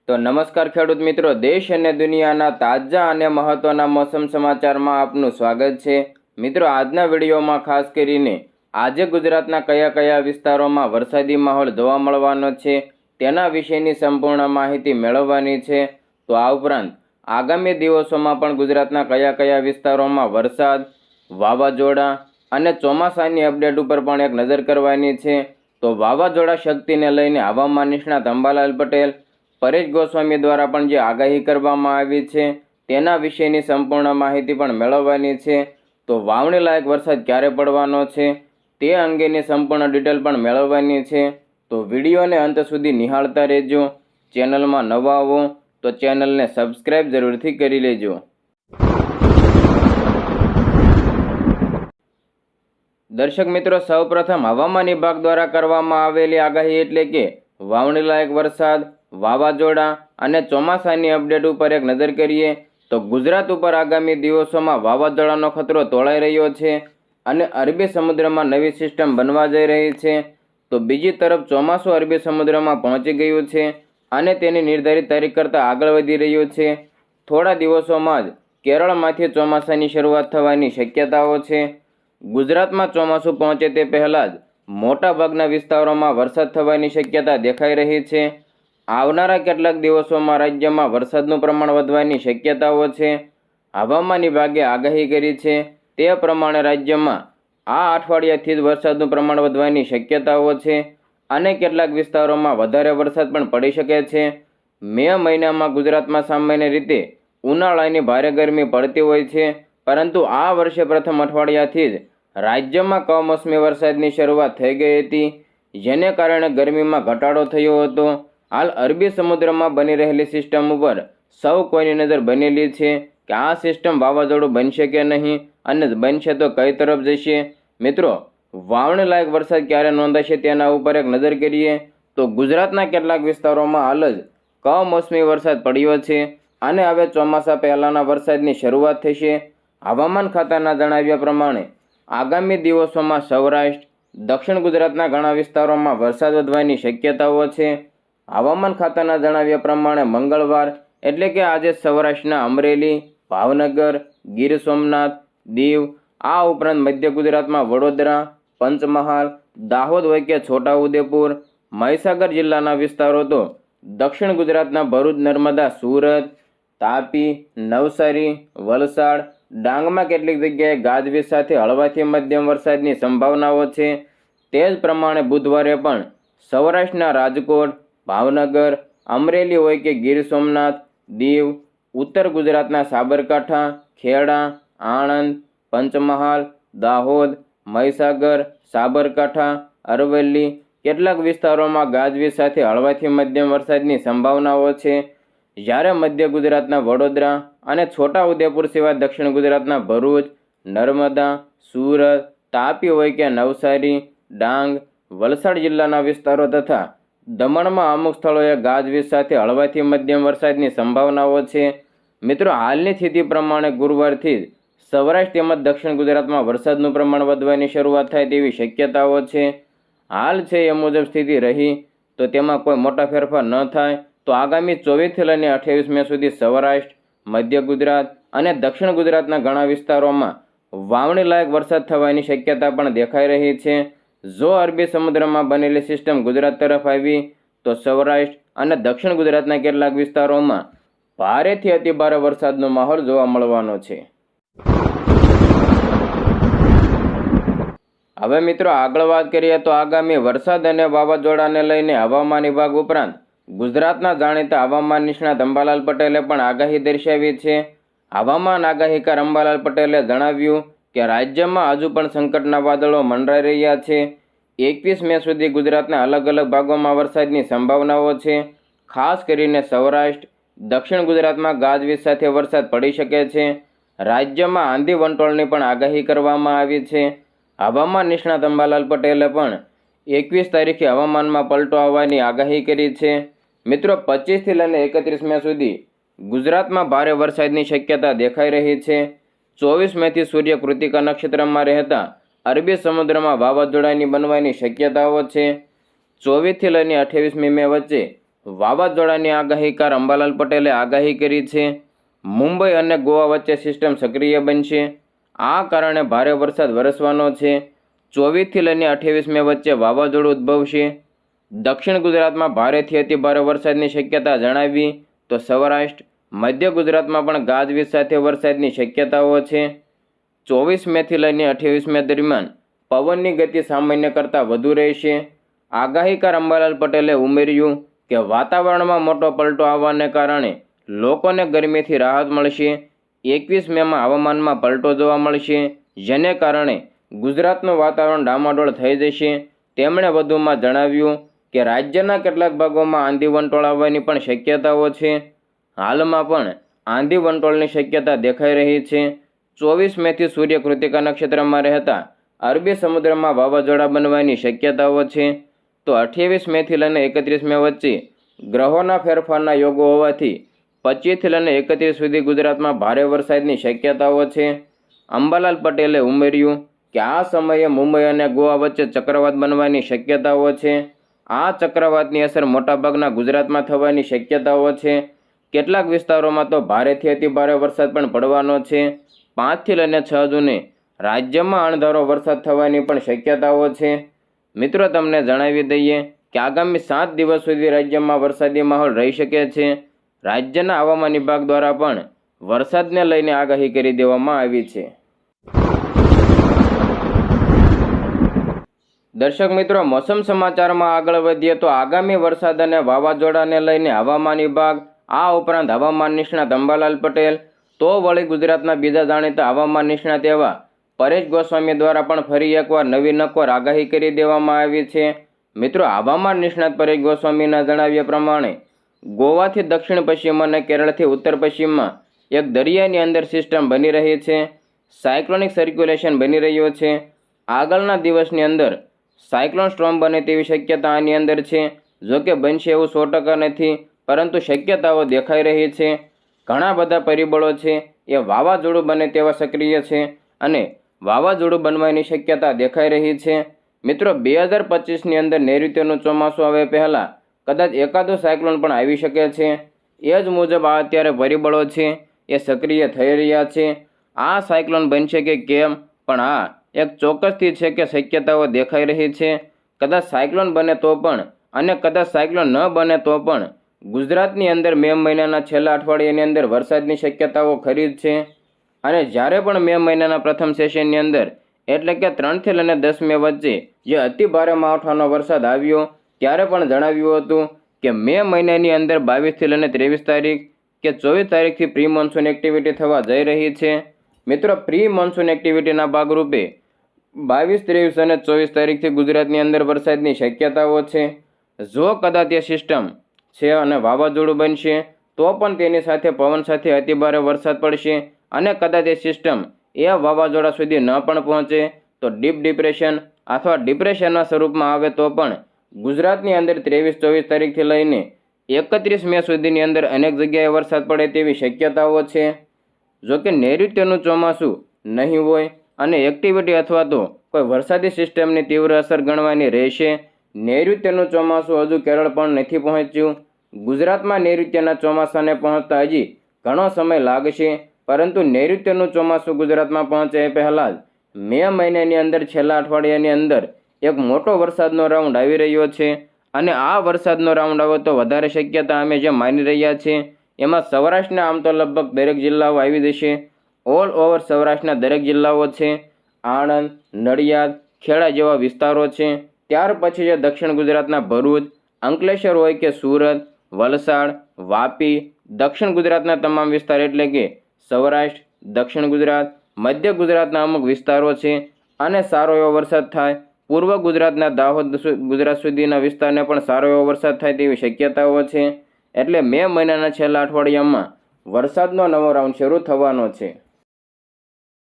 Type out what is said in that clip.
તો નમસ્કાર ખેડૂત મિત્રો, દેશ અને દુનિયાના તાજા અને મહત્વના મોસમ સમાચારમાં આપનું સ્વાગત છે। મિત્રો, આજના વિડીયોમાં ખાસ કરીને આજે ગુજરાતના કયા કયા વિસ્તારોમાં વરસાદી માહોલ જોવા મળવાનો છે તેના વિશેની સંપૂર્ણ માહિતી મેળવવાની છે। તો આ ઉપરાંત આગામી દિવસોમાં પણ ગુજરાતના કયા કયા વિસ્તારોમાં વરસાદ, વાવાઝોડા અને ચોમાસાની અપડેટ ઉપર પણ એક નજર કરવાની છે। તો વાવાઝોડા શક્તિને લઈને હવામાન નિષ્ણાત અંબાલાલ પટેલ, પરેશ ગોસ્વામી દ્વારા પણ જે આગાહી કરવામાં આવી છે તેના વિશેની સંપૂર્ણ માહિતી પણ મેળવવાની છે। તો વાવણી લાયક વરસાદ ક્યારે પડવાનો છે તે અંગેની સંપૂર્ણ ડિટેલ પણ મેળવવાની છે। તો વિડીયોને અંત સુધી નિહાળતા રહેજો। ચેનલમાં નવા આવો તો ચેનલને સબસ્ક્રાઇબ જરૂરથી કરી લેજો। દર્શક મિત્રો, સૌપ્રથમ હવામાન વિભાગ દ્વારા કરવામાં આવેલી આગાહી એટલે કે વાવણી લાયક વરસાદ, વાવાઝોડા અને ચોમાસાની અપડેટ ઉપર એક નજર કરીએ તો ગુજરાત ઉપર આગામી દિવસોમાં વાવાઝોડાનો ખતરો તોળાઈ રહ્યો છે અને અરબી સમુદ્રમાં નવી સિસ્ટમ બનવા જઈ રહી છે। તો બીજી તરફ ચોમાસું અરબી સમુદ્રમાં પહોંચી ગયું છે અને તેની નિર્ધારિત તારીખ કરતાં આગળ વધી રહ્યું છે। થોડા દિવસોમાં જ કેરળમાંથી ચોમાસાની શરૂઆત થવાની શક્યતાઓ છે। ગુજરાતમાં ચોમાસું પહોંચે તે પહેલાં જ મોટાભાગના વિસ્તારોમાં વરસાદ થવાની શક્યતા દેખાઈ રહી છે। આવનારા કેટલાક દિવસોમાં રાજ્યમાં વરસાદનું પ્રમાણ વધવાની શક્યતાઓ છે। હવામાન વિભાગે આગાહી કરી છે તે પ્રમાણે રાજ્યમાં આ અઠવાડિયાથી જ વરસાદનું પ્રમાણ વધવાની શક્યતાઓ છે અને કેટલાક વિસ્તારોમાં વધારે વરસાદ પણ પડી શકે છે। મે મહિનામાં ગુજરાતમાં સામાન્ય રીતે ઉનાળાની ભારે ગરમી પડતી હોય છે, પરંતુ આ વર્ષે પ્રથમ અઠવાડિયાથી જ રાજ્યમાં કમોસમી વરસાદની શરૂઆત થઈ ગઈ હતી, જેને કારણે ગરમીમાં ઘટાડો થયો હતો। હાલ અરબી સમુદ્રમાં બની રહેલી સિસ્ટમ ઉપર સૌ કોઈની નજર બનેલી છે કે આ સિસ્ટમ વાવાઝોડું બનશે કે નહીં અને બનશે તો કઈ તરફ જશે। મિત્રો, વાવણી લાયક વરસાદ ક્યારે નોંધાશે તેના ઉપર એક નજર કરીએ તો ગુજરાતના કેટલાક વિસ્તારોમાં હાલ જ કમોસમી વરસાદ પડ્યો છે અને હવે ચોમાસા પહેલાંના વરસાદની શરૂઆત થશે। હવામાન ખાતાના જણાવ્યા પ્રમાણે આગામી દિવસોમાં સૌરાષ્ટ્ર, દક્ષિણ ગુજરાતના ઘણા વિસ્તારોમાં વરસાદ વધવાની શક્યતાઓ છે। હવામાન ખાતાના જણાવ્યા પ્રમાણે મંગળવાર એટલે કે આજે સૌરાષ્ટ્રના અમરેલી, ભાવનગર, ગીર સોમનાથ, દીવ, આ ઉપરાંત મધ્ય ગુજરાતમાં વડોદરા, પંચમહાલ, દાહોદ હોય કે છોટાઉદેપુર, મહીસાગર જિલ્લાના વિસ્તારો, તો દક્ષિણ ગુજરાતના ભરૂચ, નર્મદા, સુરત, તાપી, નવસારી, વલસાડ, ડાંગમાં કેટલીક જગ્યાએ ગાજવીજ સાથે હળવાથી મધ્યમ વરસાદની સંભાવનાઓ છે। તે જ પ્રમાણે બુધવારે પણ સૌરાષ્ટ્રના રાજકોટ, ભાવનગર, અમરેલી હોય કે ગીર સોમનાથ, દીવ, ઉત્તર ગુજરાતના સાબરકાંઠા, ખેડા, આણંદ, પંચમહાલ, દાહોદ, મહીસાગર, સાબરકાંઠા, અરવલ્લી કેટલાક વિસ્તારોમાં ગાજવીજ સાથે હળવાથી મધ્યમ વરસાદની સંભાવનાઓ છે। જ્યારે મધ્ય ગુજરાતના વડોદરા અને છોટાઉદેપુર સિવાય દક્ષિણ ગુજરાતના ભરૂચ, નર્મદા, સુરત, તાપી હોય કે નવસારી, ડાંગ, વલસાડ જિલ્લાના વિસ્તારો તથા દમણમાં અમુક સ્થળોએ ગાજવીજ સાથે હળવાથી મધ્યમ વરસાદની સંભાવનાઓ છે। મિત્રો, હાલની સ્થિતિ પ્રમાણે ગુરુવારથી જ સૌરાષ્ટ્ર તેમજ દક્ષિણ ગુજરાતમાં વરસાદનું પ્રમાણ વધવાની શરૂઆત થાય તેવી શક્યતાઓ છે। હાલ છે એ મુજબ સ્થિતિ રહી તો તેમાં કોઈ મોટા ફેરફાર ન થાય તો આગામી 24થી લઈને 28 મે સુધી સૌરાષ્ટ્ર, મધ્ય ગુજરાત અને દક્ષિણ ગુજરાતના ઘણા વિસ્તારોમાં વાવણી લાયક વરસાદ થવાની શક્યતા પણ દેખાઈ રહી છે। જો અરબી સમુદ્રમાં બનેલી સિસ્ટમ ગુજરાત તરફ આવી તો સૌરાષ્ટ્ર અને દક્ષિણ ગુજરાતના કેટલાક વિસ્તારોમાં ભારેથી અતિભારે વરસાદનો માહોલ જોવા મળવાનો છે। હવે મિત્રો, આગળ વાત કરીએ તો આગામી વરસાદ અને વાવાઝોડાને લઈને હવામાન વિભાગ ઉપરાંત ગુજરાતના જાણીતા હવામાન નિષ્ણાત અંબાલાલ પટેલે પણ આગાહી દર્શાવી છે। હવામાન આગાહીકાર અંબાલાલ પટેલે જણાવ્યું કે રાજ્યમાં હજુ પણ સંકટના વાદળો મંડરાઈ રહ્યા છે। 21 મે સુધી ગુજરાતના અલગ અલગ ભાગોમાં વરસાદની સંભાવનાઓ છે। ખાસ કરીને સૌરાષ્ટ્ર, દક્ષિણ ગુજરાતમાં ગાજવીજ સાથે વરસાદ પડી શકે છે। રાજ્યમાં આંધી વંટોળની પણ આગાહી કરવામાં આવી છે। હવામાન નિષ્ણાત અંબાલાલ પટેલે પણ 21 તારીખે હવામાનમાં પલટો આવવાની આગાહી કરી છે। મિત્રો, 25થી લઈને 31 મે સુધી ગુજરાતમાં ભારે વરસાદની શક્યતા દેખાઈ રહી છે। 24 મેથી સૂર્ય કૃતિકા નક્ષત્રમાં રહેતા અરબી સમુદ્રમાં વાવાઝોડાની બનવાની શક્યતાઓ છે। 24થી લઈને 28 મે વચ્ચે વાવાઝોડાની આગાહીકાર અંબાલાલ પટેલે આગાહી કરી છે. મુંબઈ અને ગોવા વચ્ચે સિસ્ટમ સક્રિય બનશે. આ કારણે ભારે વરસાદ વરસવાનો છે. 24થી લઈને 28 મે વચ્ચે વાવાઝોડું ઉદ્ભવશે. દક્ષિણ ગુજરાતમાં ભારેથી અતિ ભારે વરસાદની શક્યતા જણાવી તો સૌરાષ્ટ્ર, મધ્ય ગુજરાતમાં પણ ગાજવીજ સાથે વરસાદની શક્યતાઓ છે. 24 મેથી લઈને 28 મે દરમિયાન પવનની ગતિ સામાન્ય કરતાં વધુ રહેશે. આગાહીકાર અંબાલાલ પટેલે ઉમેર્યું કે વાતાવરણમાં મોટો પલટો આવવાને કારણે લોકોને ગરમીથી રાહત મળશે. 21 મેમાં હવામાનમાં પલટો જોવા મળશે, જેને કારણે ગુજરાતનું વાતાવરણ ડામાડોળ થઈ જશે. તેમણે વધુમાં જણાવ્યું કે રાજ્યના કેટલાક ભાગોમાં આંધી વંટોળ આવવાની પણ શક્યતાઓ છે. હાલમાં પણ આંધી વંટોળની શક્યતા દેખાઈ રહી છે. 24 મેથી સૂર્ય કૃતિકા નક્ષત્રમાં રહેતા અરબી સમુદ્રમાં વાવાઝોડા બનવાની શક્યતાઓ છે. તો 28 મેથી લઈને 31 મે વચ્ચે ગ્રહોના ફેરફારના યોગો હોવાથી 25થી લઈને 31 સુધી ગુજરાતમાં ભારે વરસાદની શક્યતાઓ છે. અંબાલાલ પટેલે ઉમેર્યું કે આ સમયે મુંબઈ અને ગોવા વચ્ચે ચક્રવાત બનવાની શક્યતાઓ છે. આ ચક્રવાતની અસર મોટાભાગના ગુજરાતમાં થવાની શક્યતાઓ છે. કેટલાક વિસ્તારોમાં તો ભારેથી અતિ ભારે વરસાદ પણ પડવાનો છે. 5થી લઈને 6 જૂને રાજ્યમાં અણધારો વરસાદ થવાની પણ શક્યતાઓ છે. મિત્રો, તમને જણાવી દઈએ કે આગામી 7 દિવસ સુધી રાજ્યમાં વરસાદી માહોલ રહી શકે છે. રાજ્યના હવામાન વિભાગ દ્વારા પણ વરસાદને લઈને આગાહી કરી દેવામાં આવી છે. દર્શક મિત્રો, મોસમ સમાચારમાં આગળ વધીએ તો આગામી વરસાદ અને વાવાઝોડાને લઈને હવામાન વિભાગ, આ ઉપરાંત હવામાન નિષ્ણાત અંબાલાલ પટેલ, તો વળી ગુજરાતના બીજા જાણીતા હવામાન નિષ્ણાત એવા પરેશ ગોસ્વામી દ્વારા પણ ફરી એકવાર નવી નક્કોર આગાહી કરી દેવામાં આવી છે. મિત્રો, હવામાન નિષ્ણાત પરેશ ગોસ્વામીના જણાવ્યા પ્રમાણે ગોવાથી દક્ષિણ પશ્ચિમ અને કેરળથી ઉત્તર પશ્ચિમમાં એક દરિયાની અંદર સિસ્ટમ બની રહી છે. સાયક્લોનિક સર્ક્યુલેશન બની રહ્યો છે. આગળના દિવસની અંદર સાયક્લોન સ્ટ્રોમ બને તેવી શક્યતા આની અંદર છે. જોકે બનશે એવું 100% નથી, પરંતુ શક્યતાઓ દેખાઈ રહી છે. ઘણા બધા પરિબળો છે એ વાવાઝોડું બને તેવા સક્રિય છે અને વાવાઝોડું બનવાની શક્યતા દેખાઈ રહી છે. મિત્રો, 2025ની અંદર નૈઋત્યનું ચોમાસું આવે પહેલાં કદાચ એકાદો સાયક્લોન પણ આવી શકે છે. એ જ મુજબ આ અત્યારે પરિબળો છે એ સક્રિય થઈ રહ્યા છે. આ સાયક્લોન બનશે કે કેમ, પણ આ એક ચોક્કસથી છે કે શક્યતાઓ દેખાઈ રહી છે. કદાચ સાયક્લોન બને તો પણ અને કદાચ સાયક્લોન ન બને તો પણ ગુજરાતની અંદર મે મહિનાના છેલ્લા અઠવાડિયાની અંદર વરસાદની શક્યતાઓ ખરી જ છે. અને જ્યારે પણ મે મહિનાના પ્રથમ સેશનની અંદર એટલે કે 3થી લઈને 10 મે વચ્ચે જે અતિ ભારે માવઠાનો વરસાદ આવ્યો ત્યારે પણ જણાવ્યું હતું કે મે મહિનાની અંદર 22થી લઈને 23 તારીખ કે 24 તારીખથી પ્રી મોન્સૂન એક્ટિવિટી થવા જઈ રહી છે. મિત્રો, પ્રી મોન્સૂન એક્ટિવિટીના ભાગરૂપે 22, 23 અને 24 તારીખથી ગુજરાતની અંદર વરસાદની શક્યતાઓ છે. જો કદાચ એ સિસ્ટમ છે અને વાવાઝોડું બનશે તો પણ તેની સાથે પવન સાથે અતિભારે વરસાદ પડશે અને કદાચ એ સિસ્ટમ એ વાવાઝોડા સુધી ન પણ પહોંચે તો ડીપ ડિપ્રેશન અથવા ડિપ્રેશનના સ્વરૂપમાં આવે તો પણ ગુજરાતની અંદર 23-24 તારીખથી લઈને 31 મે સુધીની અંદર અનેક જગ્યાએ વરસાદ પડે તેવી શક્યતાઓ છે. જોકે નૈઋત્યનું ચોમાસું નહીં હોય અને એક્ટિવિટી અથવા તો કોઈ વરસાદી સિસ્ટમની તીવ્ર અસર ગણવાની રહેશે. નૈઋત્યનું ચોમાસું હજુ કેરળ પણ નથી પહોંચ્યું. ગુજરાતમાં નૈઋત્યના ચોમાસાને પહોંચતા હજી ઘણો સમય લાગશે, પરંતુ નૈઋત્યનું ચોમાસું ગુજરાતમાં પહોંચે એ પહેલાં જ મે મહિનાની અંદર છેલ્લા અઠવાડિયાની અંદર એક મોટો વરસાદનો રાઉન્ડ આવી રહ્યો છે. અને આ વરસાદનો રાઉન્ડ આવે તો વધારે શક્યતા અમે જે માની રહ્યા છીએ એમાં સૌરાષ્ટ્રના આમ તો લગભગ દરેક જિલ્લાઓ આવી જશે. ઓલ ઓવર સૌરાષ્ટ્રના દરેક જિલ્લાઓ છે. આણંદ, નડિયાદ, ખેડા જેવા વિસ્તારો છે. ત્યાર પછી જે દક્ષિણ ગુજરાતના ભરૂચ, અંકલેશ્વર હોય કે સુરત, વલસાડ, વાપી, દક્ષિણ ગુજરાતના તમામ વિસ્તાર એટલે કે સૌરાષ્ટ્ર, દક્ષિણ ગુજરાત, મધ્ય ગુજરાતના અમુક વિસ્તારો છે અને સારો એવો વરસાદ થાય. પૂર્વ ગુજરાતના દાહોદ ગુજરાત સુધીના વિસ્તારને પણ સારો એવો વરસાદ થાય તેવી શક્યતાઓ છે. એટલે મે મહિનાના છેલ્લા અઠવાડિયામાં વરસાદનો નવો રાઉન્ડ શરૂ થવાનો છે.